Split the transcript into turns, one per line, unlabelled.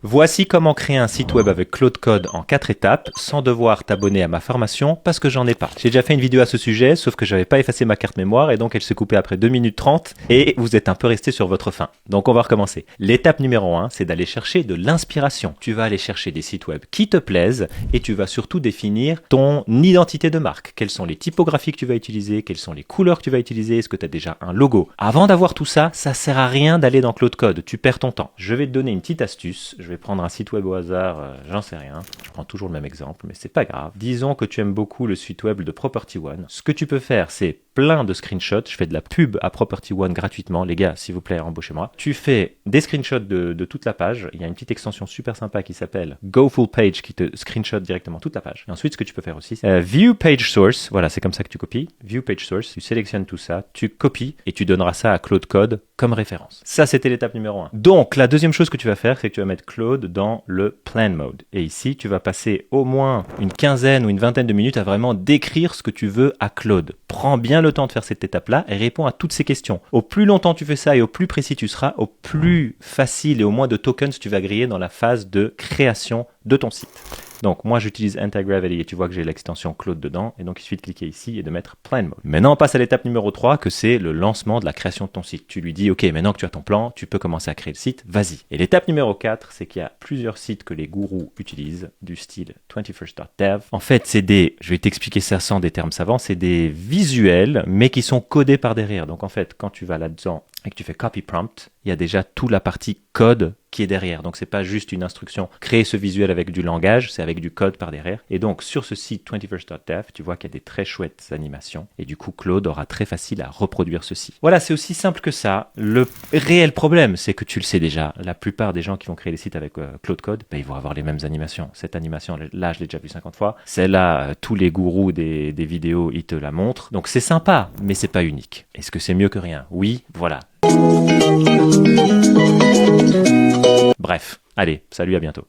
Voici comment créer un site web avec Claude Code en 4 étapes sans devoir t'abonner à ma formation parce que j'en ai pas. J'ai déjà fait une vidéo à ce sujet, sauf que j'avais pas effacé ma carte mémoire et donc elle s'est coupée après 2 minutes 30 et vous êtes un peu resté sur votre faim. Donc on va recommencer. L'étape numéro 1, c'est d'aller chercher de l'inspiration. Tu vas aller chercher des sites web qui te plaisent et tu vas surtout définir ton identité de marque. Quelles sont les typographies que tu vas utiliser, quelles sont les couleurs que tu vas utiliser, est-ce que tu as déjà un logo. Avant d'avoir tout ça, ça sert à rien d'aller dans Claude Code, tu perds ton temps. Je vais te donner une petite astuce. Je vais prendre un site web au hasard, j'en sais rien. Je prends toujours le même exemple, mais c'est pas grave. Disons que tu aimes beaucoup le site web de Property One. Ce que tu peux faire, c'est plein de screenshots. Je fais de la pub à Property One gratuitement. Les gars, s'il vous plaît, embauchez-moi. Tu fais des screenshots de toute la page. Il y a une petite extension super sympa qui s'appelle Go Full Page qui te screenshot directement toute la page. Et ensuite, ce que tu peux faire aussi, c'est View Page Source. Voilà, c'est comme ça que tu copies. View Page Source. Tu sélectionnes tout ça, tu copies et tu donneras ça à Claude Code comme référence. Ça, c'était l'étape numéro 1. Donc, la deuxième chose que tu vas faire, c'est que tu vas mettre Claude dans le plan mode. Et ici, tu vas passer au moins une quinzaine ou une vingtaine de minutes à vraiment décrire ce que tu veux à Claude. Prends bien le temps de faire cette étape-là et réponds à toutes ces questions. Au plus longtemps tu fais ça et au plus précis tu seras, au plus facile et au moins de tokens tu vas griller dans la phase de création de ton site. Donc moi j'utilise Anti-Gravity et tu vois que j'ai l'extension Claude dedans et donc il suffit de cliquer ici et de mettre Plan Mode. Maintenant on passe à l'étape numéro 3 que c'est le lancement de la création de ton site. Tu lui dis ok, maintenant que tu as ton plan, tu peux commencer à créer le site, vas-y. Et l'étape numéro 4, c'est qu'il y a plusieurs sites que les gourous utilisent du style 21st.dev. En fait c'est je vais t'expliquer ça sans des termes savants, c'est des visuels mais qui sont codés par derrière. Donc en fait quand tu vas là-dedans et que tu fais copy prompt, il y a déjà toute la partie code qui est derrière. Donc c'est pas juste une instruction, créer ce visuel avec du langage, c'est avec du code par derrière. Et donc sur ce site 21st.dev, tu vois qu'il y a des très chouettes animations et du coup Claude aura très facile à reproduire ceci. Voilà, c'est aussi simple que ça. Le réel problème, c'est que tu le sais déjà, la plupart des gens qui vont créer des sites avec Claude Code, ils vont avoir les mêmes animations. Cette animation là, je l'ai déjà vue 50 fois. Celle-là, tous les gourous des vidéos, ils te la montrent. Donc c'est sympa, mais c'est pas unique. Est-ce que c'est mieux que rien? Oui, voilà. Bref, allez, salut, à bientôt.